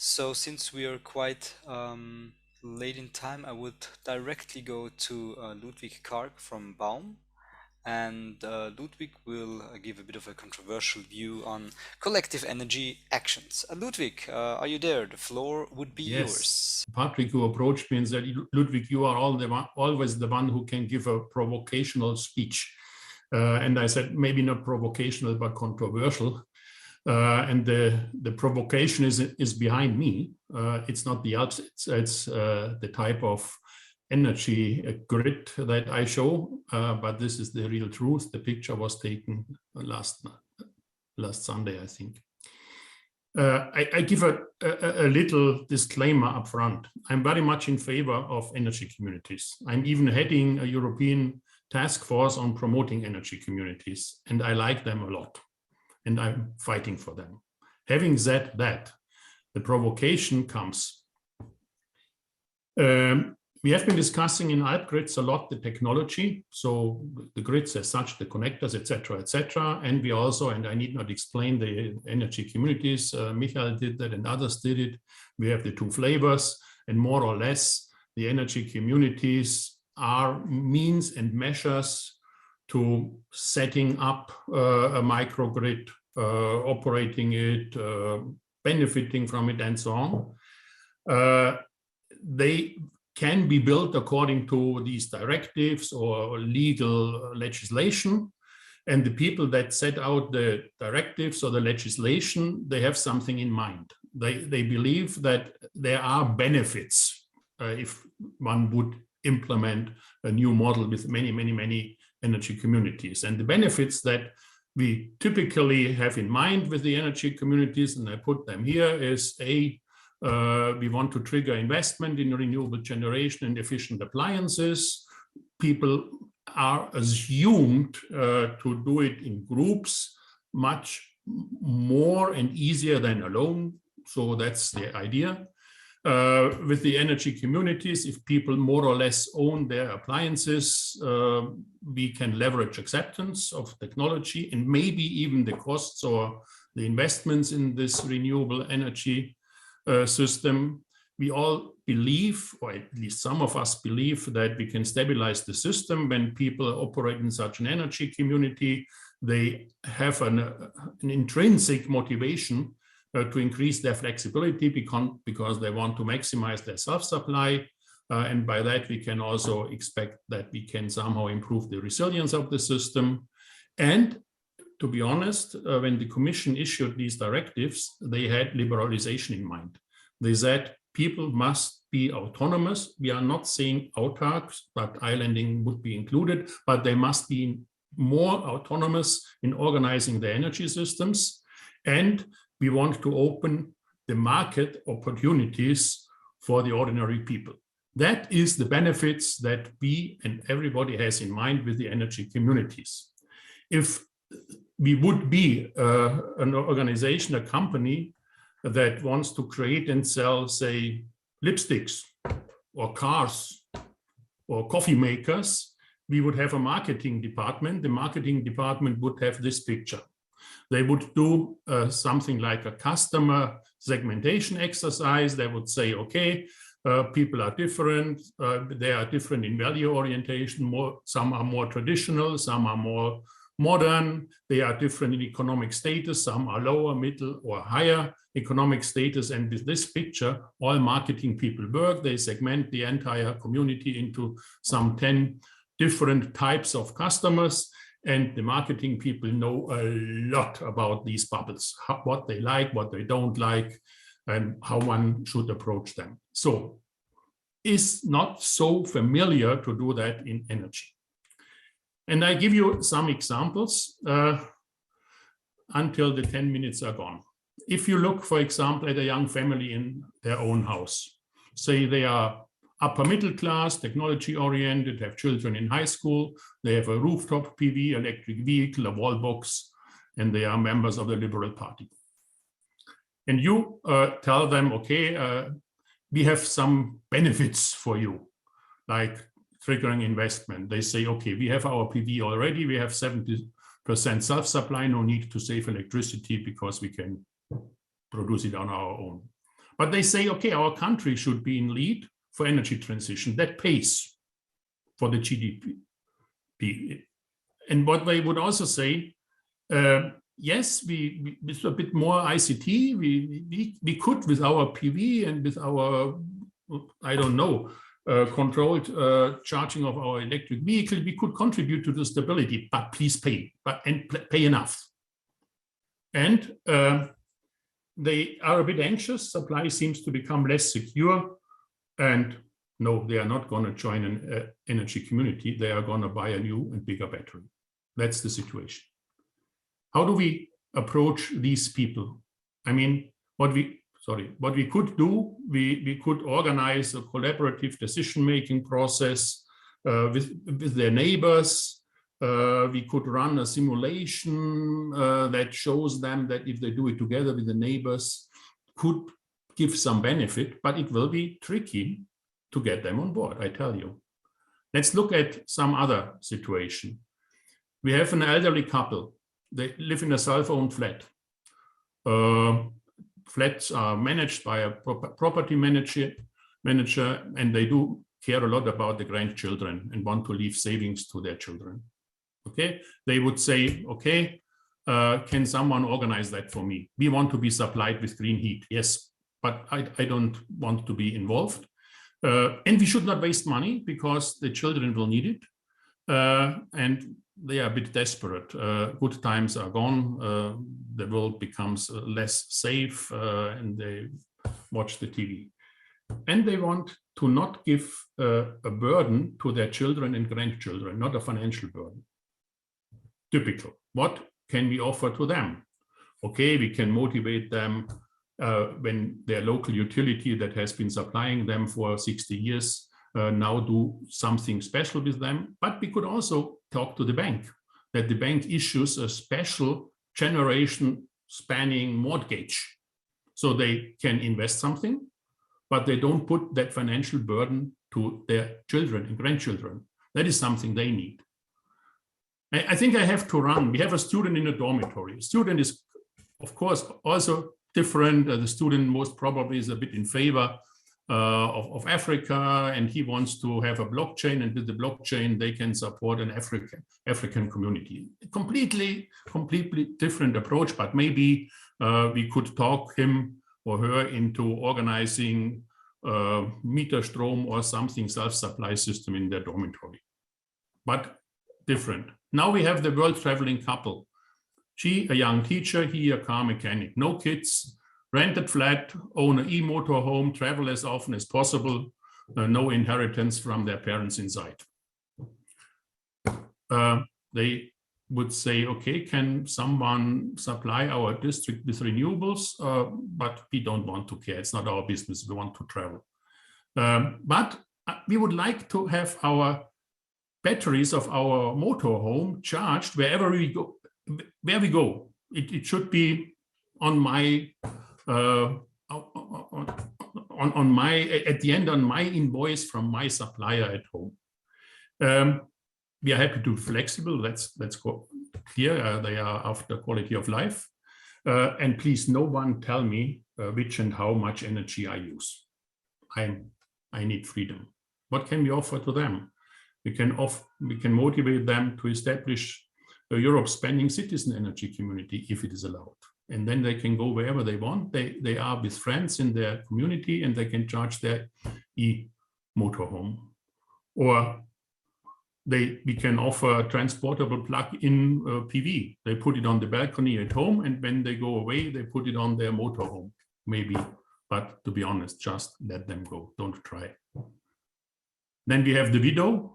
So since we are quite late in time, I would directly go to Ludwig Karg from Baum. And Ludwig will give a bit of a controversial view on collective energy actions. Ludwig, are you there? The floor would be Yes, yours. Patrick, who approached me and said, Ludwig, you are always the one who can give a provocational speech. And I said, maybe not provocational, but controversial. And the provocation is behind me. It's not the ALPS, it's the type of energy grid that I show, but this is the real truth. The picture was taken last Sunday, I think. I give a little disclaimer up front. I'm very much in favor of energy communities. I'm even heading a European task force on promoting energy communities, and I like them a lot, and I'm fighting for them. Having said that, the provocation comes. We have been discussing in ALPGRIDS a lot the technology, so the grids as such, the connectors, etc., and we also, and I need not explain the energy communities, Michael did that and others did it. We have the two flavors, and more or less the energy communities are means and measures to setting up a microgrid, operating it, benefiting from it, and so on. They can be built according to these directives or legal legislation. And the people that set out the directives or the legislation, they have something in mind. They believe that there are benefits if one would implement a new model with many energy communities. And the benefits that we typically have in mind with the energy communities, and I put them here, is we want to trigger investment in renewable generation and efficient appliances. People are assumed to do it in groups much more and easier than alone. So that's the idea. With the energy communities, if people more or less own their appliances, we can leverage acceptance of technology and maybe even the costs or the investments in this renewable energy system. We all believe, or at least some of us believe, that we can stabilize the system when people operate in such an energy community. They have an intrinsic motivation to increase their flexibility because they want to maximize their self-supply. And by that, we can also expect that we can somehow improve the resilience of the system. And to be honest, when the Commission issued these directives, they had liberalization in mind. They said people must be autonomous. We are not saying autark, but islanding would be included, but they must be more autonomous in organizing their energy systems. And we want to open the market opportunities for the ordinary people. That is the benefits that we and everybody has in mind with the energy communities. If we would be an organization, a company that wants to create and sell, say, lipsticks or cars or coffee makers, we would have a marketing department. The marketing department would have this picture. They would do something like a customer segmentation exercise. They would say, okay, people are different. They are different in value orientation. Some are more traditional, some are more modern. They are different in economic status. Some are lower, middle, or higher economic status. And with this picture, all marketing people work. They segment the entire community into some 10 different types of customers. And the marketing people know a lot about these bubbles, what they like, what they don't like, and how one should approach them. So it's not so familiar to do that in energy. And I give you some examples until the 10 minutes are gone. If you look, for example, at a young family in their own house, say they are upper middle class, technology oriented, have children in high school, they have a rooftop PV, electric vehicle, a wall box, and they are members of the Liberal Party. And you tell them, okay, we have some benefits for you, like triggering investment. They say, okay, we have our PV already, we have 70% self-supply, no need to save electricity because we can produce it on our own. But they say, okay, our country should be in lead for energy transition. That pays for the GDP. And what they would also say, yes, we with a bit more ICT, we could, with our PV and with our, I don't know, controlled charging of our electric vehicle, we could contribute to the stability, but please pay, and pay enough. And they are a bit anxious. Supply seems to become less secure. And no, they are not going to join an energy community. They are going to buy a new and bigger battery. That's the situation. How do we approach these people? I mean, what we could do, we could organize a collaborative decision-making process with their neighbors. We could run a simulation that shows them that if they do it together with the neighbors, could give some benefit, but it will be tricky to get them on board, I tell you. Let's look at some other situation. We have an elderly couple. They live in a self-owned flat. Flats are managed by a property manager, and they do care a lot about the grandchildren and want to leave savings to their children. Okay, they would say, okay, can someone organize that for me? We want to be supplied with green heat. Yes, but I don't want to be involved. And we should not waste money because the children will need it. And they are a bit desperate. Good times are gone. The world becomes less safe, and they watch the TV. And they want to not give a burden to their children and grandchildren, not a financial burden. Typical. What can we offer to them? Okay, we can motivate them when their local utility that has been supplying them for 60 years now do something special with them. But we could also talk to the bank, that the bank issues a special generation spanning mortgage. So they can invest something, but they don't put that financial burden to their children and grandchildren. That is something they need. I think I have to run. We have a student in a dormitory. A student is, of course, also different. The student most probably is a bit in favor of Africa, and he wants to have a blockchain, and with the blockchain they can support an African community. Completely different approach, but maybe we could talk him or her into organizing Mieterstrom or something, self-supply system in their dormitory. But different. Now we have the world traveling couple. She, a young teacher, he, a car mechanic. No kids, rented flat, own an e-motor home, travel as often as possible, no inheritance from their parents inside. They would say, okay, can someone supply our district with renewables? But we don't want to care. It's not our business. We want to travel. But we would like to have our batteries of our motorhome charged wherever we go. Where we go, it should be on my at the end on my invoice from my supplier at home. We are happy to be flexible. That's clear. They are after quality of life. And please, no one tell me which and how much energy I use. I need freedom. What can we offer to them? We can motivate them to establish a Europe spending citizen energy community if it is allowed. And then they can go wherever they want. They are with friends in their community and they can charge their e-motorhome. Or we can offer transportable plug-in PV. They put it on the balcony at home, and when they go away, they put it on their motorhome, maybe. But to be honest, just let them go. Don't try. Then we have the widow.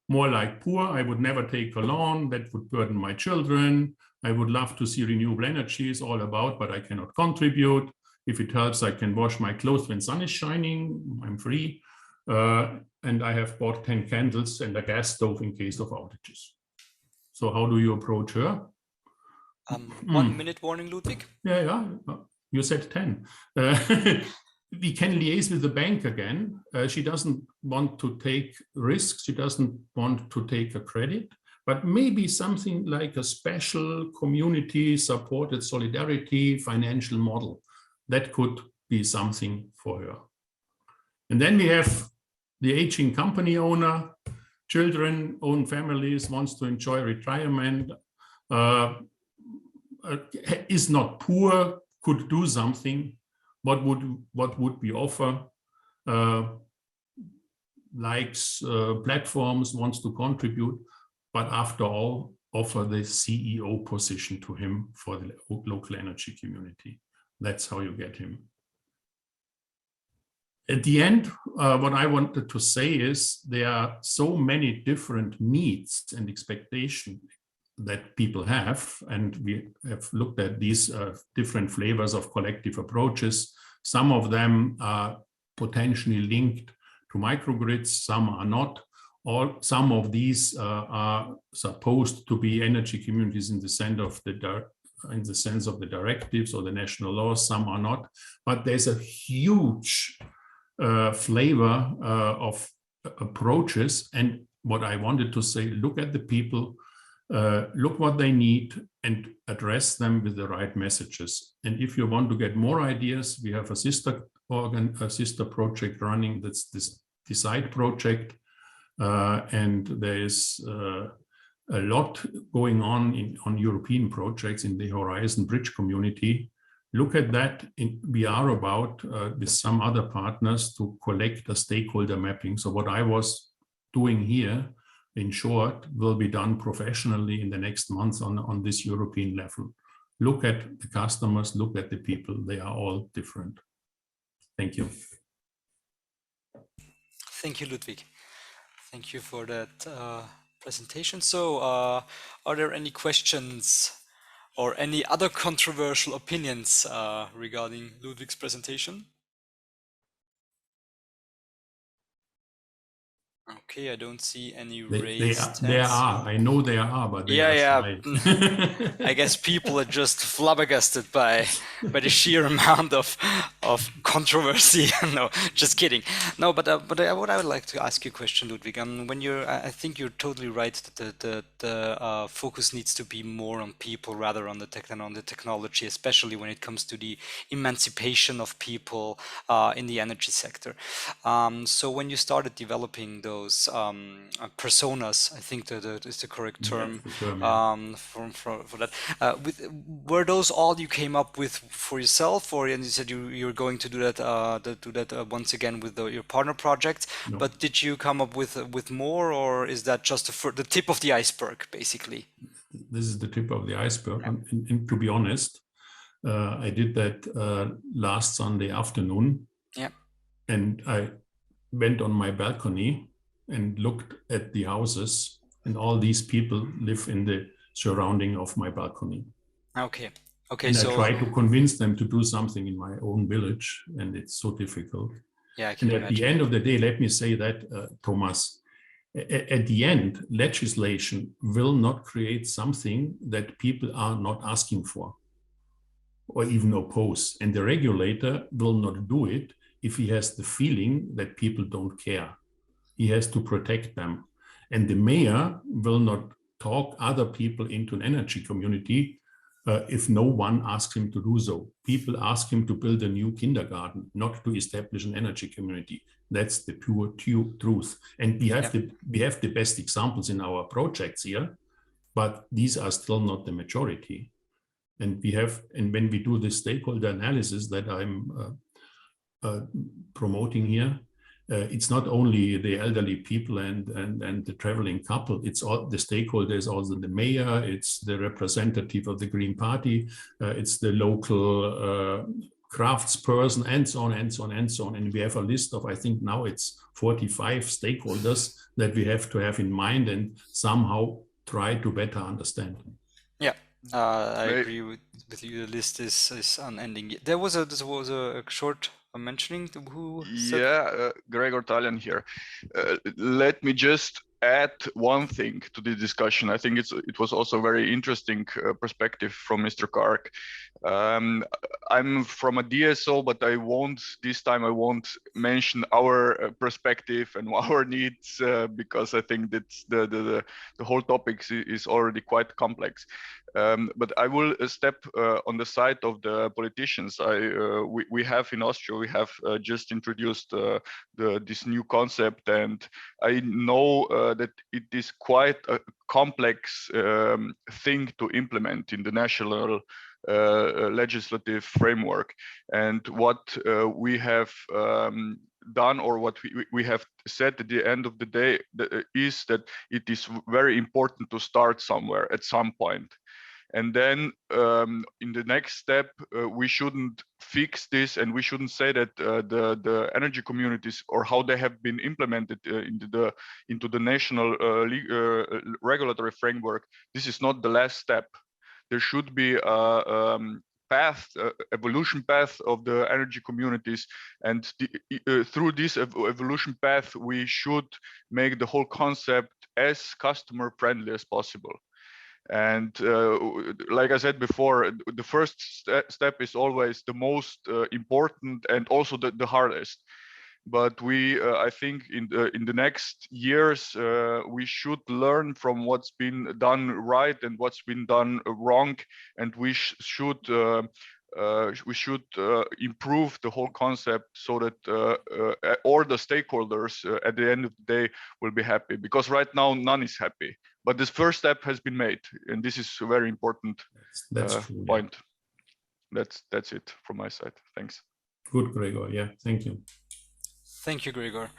More like poor. I would never take a loan. That would burden my children. I would love to see renewable energy is all about, but I cannot contribute. If it helps, I can wash my clothes when sun is shining. I'm free. And I have bought 10 candles and a gas stove in case of outages. So how do you approach her? 1 minute warning, Ludwig. Yeah. You said 10. We can liaise with the bank again. She doesn't want to take risks. She doesn't want to take a credit, but maybe something like a special community supported solidarity financial model that could be something for her. And then we have the aging company owner, children, own families, wants to enjoy retirement, is not poor, could do something. What would we offer? Likes platforms, wants to contribute, but after all, offer the CEO position to him for the local energy community. That's how you get him. At the end, what I wanted to say is there are so many different needs and expectations that people have, and we have looked at these different flavors of collective approaches. Some of them are potentially linked to microgrids, some are not. Some of these are supposed to be energy communities in the sense of the directives or the national laws, some are not. But there's a huge flavor of approaches. And what I wanted to say, look at the people, look what they need and address them with the right messages. And if you want to get more ideas, we have a sister project running, that's this Decide project. And there is a lot going on European projects in the Horizon Bridge community. Look at that. We are about with some other partners to collect a stakeholder mapping. So what I was doing here, in short, will be done professionally in the next months on this European level. Look at the customers, look at the people. They are all different. Thank you. Thank you, Ludwig. Thank you for that presentation. So are there any questions or any other controversial opinions regarding Ludwig's presentation? Okay, I don't see any raised hands. There are. I know there are, but they are shy. I guess people are just flabbergasted by the sheer amount of controversy. No, just kidding. No, but what I would like to ask you a question, Ludwig. When I think you're totally right that the focus needs to be more on people rather on the technology, especially when it comes to the emancipation of people in the energy sector. So when you started developing those personas, I think that is the correct term, for that. Were those all you came up with for yourself, or and you said you're going to do that once again with your partner project? No. But did you come up with more, or is that just the tip of the iceberg, basically? This is the tip of the iceberg, and to be honest, I did that last Sunday afternoon. Yeah, and I went on my balcony and looked at the houses, and all these people live in the surrounding of my balcony. Okay. And so I try to convince them to do something in my own village, and it's so difficult. Yeah, I can imagine. At the end of the day, let me say that, Thomas, at the end, legislation will not create something that people are not asking for or even oppose. And the regulator will not do it if he has the feeling that people don't care. He has to protect them. And the mayor will not talk other people into an energy community if no one asks him to do so. People ask him to build a new kindergarten, not to establish an energy community. That's the pure truth. And we have the best examples in our projects here, but these are still not the majority. And when we do the stakeholder analysis that I'm promoting here, it's not only the elderly people and the traveling couple, it's all the stakeholders, also the mayor, it's the representative of the Green Party, it's the local craftsperson, and so on, and so on, and so on. And we have a list of, I think now it's 45 stakeholders that we have to have in mind and somehow try to better understand. Yeah. I agree with you. The list is unending. There was a short mentioning who said... Gregor Talian here. Let me just add one thing to the discussion. I think it was also a very interesting perspective from Mr. Karg. I'm from a DSO, but this time I won't mention our perspective and our needs because I think that the whole topic is already quite complex. But I will step on the side of the politicians. We have in Austria, we have just introduced this new concept, and I know that it is quite a complex thing to implement in the national legislative framework. And what we have done, or what we have said at the end of the day, is that it is very important to start somewhere at some point. And then in the next step, we shouldn't fix this, and we shouldn't say that the energy communities, or how they have been implemented into the national regulatory framework, this is not the last step. There should be a path, evolution path of the energy communities, and through this evolution path, we should make the whole concept as customer friendly as possible. And like I said before, the first step is always the most important, and also the hardest. But I think in the next years, we should learn from what's been done right and what's been done wrong, and we should improve the whole concept, so that all the stakeholders at the end of the day will be happy. Because right now none is happy. But this first step has been made, and this is a very important That's true, point. Yeah. That's it from my side. Thanks. Good, Gregor. Yeah, thank you. Thank you, Gregor.